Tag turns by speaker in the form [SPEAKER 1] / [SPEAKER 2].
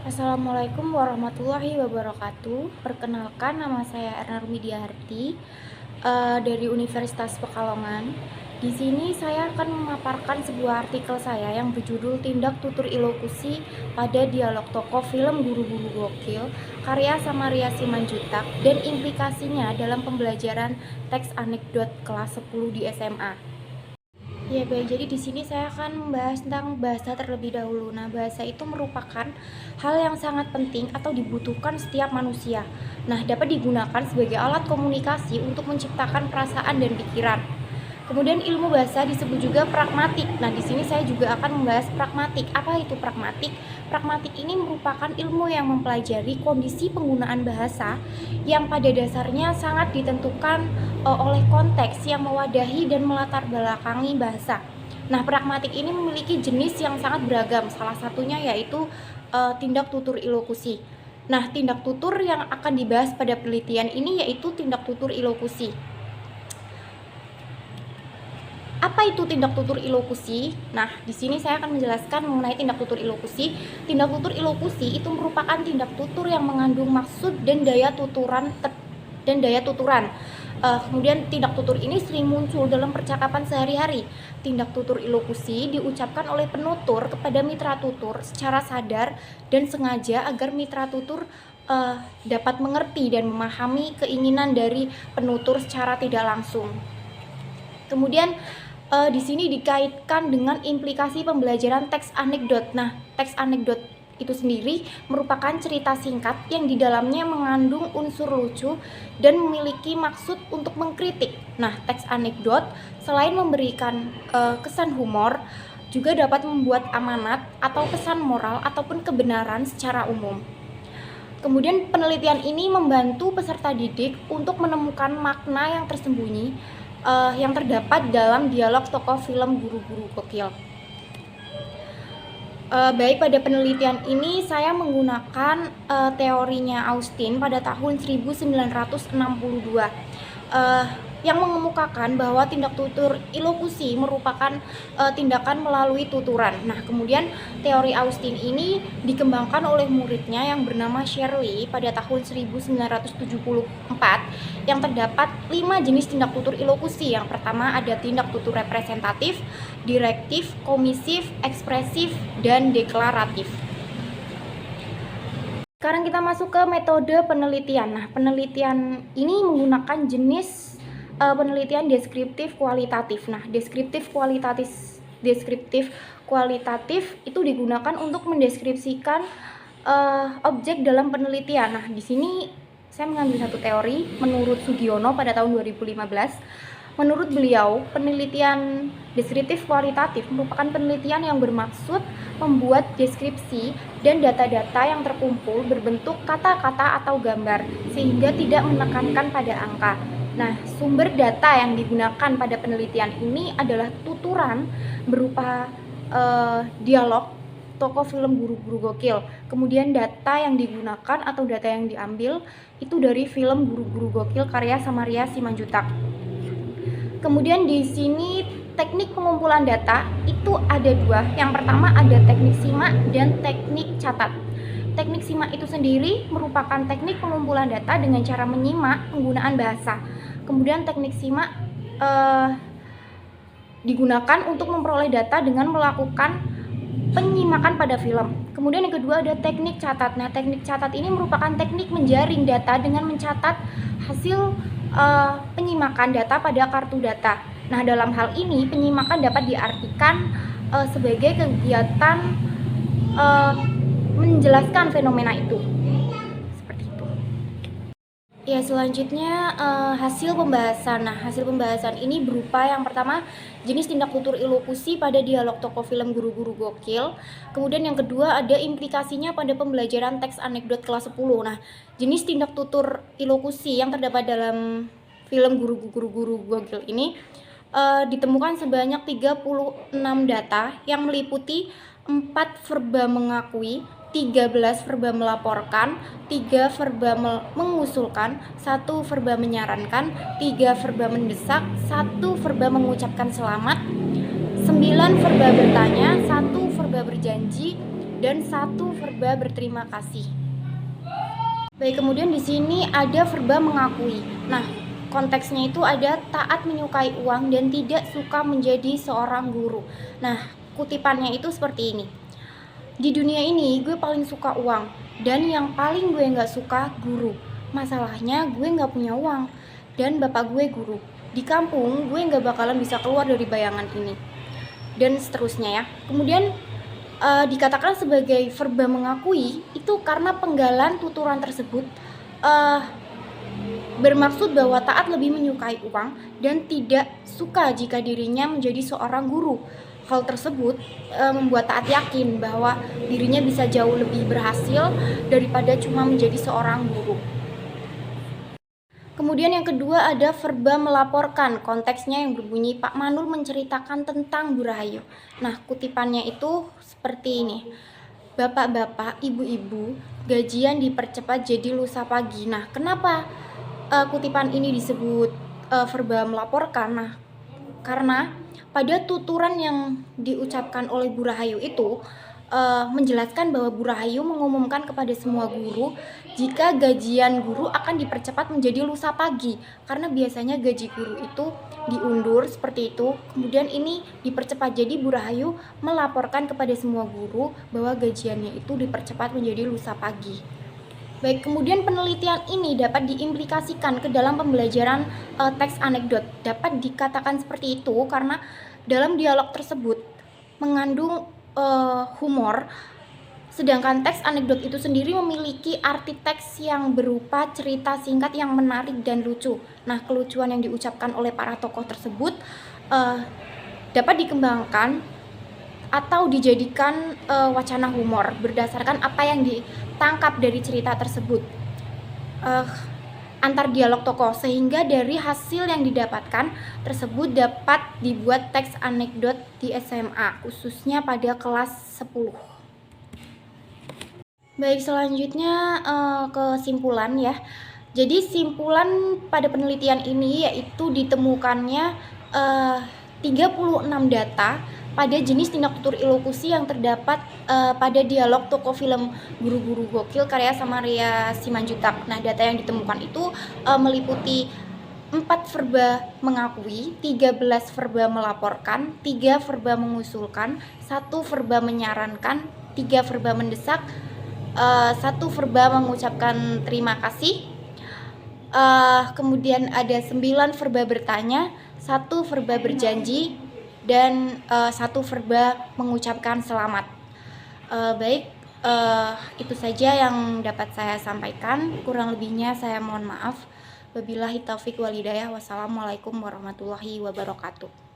[SPEAKER 1] Assalamualaikum warahmatullahi wabarakatuh. Perkenalkan, nama saya Erna Rumidiarti dari Universitas Pekalongan. Di sini saya akan memaparkan sebuah artikel saya yang berjudul Tindak Tutur Ilokusi pada Dialog Tokoh Film Guru-Guru Gokil karya Samaria Simanjuntak dan implikasinya dalam pembelajaran teks anekdot kelas 10 di SMA. Ya baik, jadi di sini saya akan membahas tentang bahasa terlebih dahulu. Nah, bahasa itu merupakan hal yang sangat penting atau dibutuhkan setiap manusia. Nah, dapat digunakan sebagai alat komunikasi untuk menciptakan perasaan dan pikiran. Kemudian ilmu bahasa disebut juga pragmatik. Nah, di sini saya juga akan membahas pragmatik. Apa itu pragmatik? Pragmatik ini merupakan ilmu yang mempelajari kondisi penggunaan bahasa yang pada dasarnya sangat ditentukan oleh konteks yang mewadahi dan melatar belakangi bahasa. Nah, pragmatik ini memiliki jenis yang sangat beragam. Salah satunya yaitu tindak tutur ilokusi. Nah, tindak tutur yang akan dibahas pada penelitian ini yaitu tindak tutur ilokusi. Apa itu tindak tutur ilokusi? Nah, di sini saya akan menjelaskan mengenai tindak tutur ilokusi. Tindak tutur ilokusi itu merupakan tindak tutur yang mengandung maksud dan daya tuturan. Kemudian tindak tutur ini sering muncul dalam percakapan sehari-hari. Tindak tutur ilokusi diucapkan oleh penutur kepada mitra tutur secara sadar dan sengaja agar mitra tutur dapat mengerti dan memahami keinginan dari penutur secara tidak langsung. Kemudian di sini dikaitkan dengan implikasi pembelajaran teks anekdot. Nah, teks anekdot itu sendiri merupakan cerita singkat yang di dalamnya mengandung unsur lucu dan memiliki maksud untuk mengkritik. Nah, teks anekdot selain memberikan kesan humor, juga dapat membuat amanat atau pesan moral ataupun kebenaran secara umum. Kemudian penelitian ini membantu peserta didik untuk menemukan makna yang tersembunyi yang terdapat dalam dialog tokoh film Guru-Guru Gokil. Baik, pada penelitian ini saya menggunakan teorinya Austin pada tahun 1962 yang mengemukakan bahwa tindak tutur ilokusi merupakan tindakan melalui tuturan. Nah, kemudian teori Austin ini dikembangkan oleh muridnya yang bernama Shirley pada tahun 1974 yang terdapat 5 jenis tindak tutur ilokusi. Yang pertama ada tindak tutur representatif, direktif, komisif, ekspresif, dan deklaratif. Sekarang kita masuk ke metode penelitian. Nah, penelitian ini menggunakan jenis penelitian deskriptif kualitatif. Nah, deskriptif kualitatif itu digunakan untuk mendeskripsikan objek dalam penelitian. Nah, di sini saya mengambil satu teori menurut Sugiono pada tahun 2015. Menurut beliau, penelitian deskriptif kualitatif merupakan penelitian yang bermaksud membuat deskripsi dan data-data yang terkumpul berbentuk kata-kata atau gambar sehingga tidak menekankan pada angka. Nah, sumber data yang digunakan pada penelitian ini adalah tuturan berupa dialog tokoh film Guru-Guru Gokil. Kemudian data yang digunakan atau data yang diambil itu dari film Guru-Guru Gokil karya Samaria Simanjuntak. Kemudian di sini teknik pengumpulan data itu ada dua. Yang pertama ada teknik simak dan teknik catat. Teknik simak itu sendiri merupakan teknik pengumpulan data dengan cara menyimak penggunaan bahasa. Kemudian teknik simak digunakan untuk memperoleh data dengan melakukan penyimakan pada film. Kemudian yang kedua ada teknik catat. Nah, teknik catat ini merupakan teknik menjaring data dengan mencatat hasil penyimakan data pada kartu data. Nah, dalam hal ini penyimakan dapat diartikan sebagai kegiatan menjelaskan fenomena itu. Seperti itu. Ya, selanjutnya hasil pembahasan. Nah, hasil pembahasan ini berupa yang pertama jenis tindak tutur ilokusi pada dialog tokoh film Guru-Guru Gokil. Kemudian yang kedua ada implikasinya pada pembelajaran teks anekdot kelas 10. Nah, jenis tindak tutur ilokusi yang terdapat dalam film Guru-Guru Gokil ini ditemukan sebanyak 36 data yang meliputi 4 verba mengakui, 13 verba melaporkan, 3 verba mengusulkan, 1 verba menyarankan, 3 verba mendesak, 1 verba mengucapkan selamat, 9 verba bertanya, 1 verba berjanji, dan 1 verba berterima kasih. Baik, kemudian di sini ada verba mengakui. Nah, konteksnya itu ada taat menyukai uang dan tidak suka menjadi seorang guru. Nah, kutipannya itu seperti ini. Di dunia ini gue paling suka uang, dan yang paling gue gak suka guru. Masalahnya gue gak punya uang, dan bapak gue guru. Di kampung gue gak bakalan bisa keluar dari bayangan ini. Dan seterusnya ya. Kemudian dikatakan sebagai verba mengakui itu karena penggalan tuturan tersebut bermaksud bahwa taat lebih menyukai uang dan tidak suka jika dirinya menjadi seorang guru. Hal tersebut membuat taat yakin bahwa dirinya bisa jauh lebih berhasil daripada cuma menjadi seorang guru. Kemudian yang kedua ada verba melaporkan, konteksnya yang berbunyi Pak Manul menceritakan tentang Bu Rahayu. Nah, kutipannya itu seperti ini. Bapak-bapak, ibu-ibu, gajian dipercepat jadi lusa pagi. Nah, kenapa kutipan ini disebut verba melaporkan? Nah, karena pada tuturan yang diucapkan oleh Bu Rahayu itu menjelaskan bahwa Bu Rahayu mengumumkan kepada semua guru jika gajian guru akan dipercepat menjadi lusa pagi, karena biasanya gaji guru itu diundur seperti itu, kemudian ini dipercepat. Jadi Bu Rahayu melaporkan kepada semua guru bahwa gajiannya itu dipercepat menjadi lusa pagi. Baik, kemudian penelitian ini dapat diimplikasikan ke dalam pembelajaran teks anekdot. Dapat dikatakan seperti itu karena dalam dialog tersebut mengandung humor, sedangkan teks anekdot itu sendiri memiliki arti teks yang berupa cerita singkat yang menarik dan lucu. Nah, kelucuan yang diucapkan oleh para tokoh tersebut dapat dikembangkan atau dijadikan wacana humor berdasarkan apa yang ditangkap dari cerita tersebut antar dialog tokoh, sehingga dari hasil yang didapatkan tersebut dapat dibuat teks anekdot di SMA, khususnya pada kelas 10. Baik, selanjutnya kesimpulan ya. Jadi simpulan pada penelitian ini yaitu ditemukannya 36 data pada jenis tindak tutur ilokusi yang terdapat pada dialog tokoh film Guru-Guru Gokil karya Samaria Simanjuntak. Nah, data yang ditemukan itu meliputi 4 verba mengakui, 13 verba melaporkan, 3 verba mengusulkan, 1 verba menyarankan, 3 verba mendesak, 1 verba mengucapkan terima kasih, kemudian ada 9 verba bertanya, 1 verba berjanji, dan 1 verba mengucapkan selamat. Baik, itu saja yang dapat saya sampaikan. Kurang lebihnya saya mohon maaf. Wabillahi taufik wal hidayah. Wassalamualaikum warahmatullahi wabarakatuh.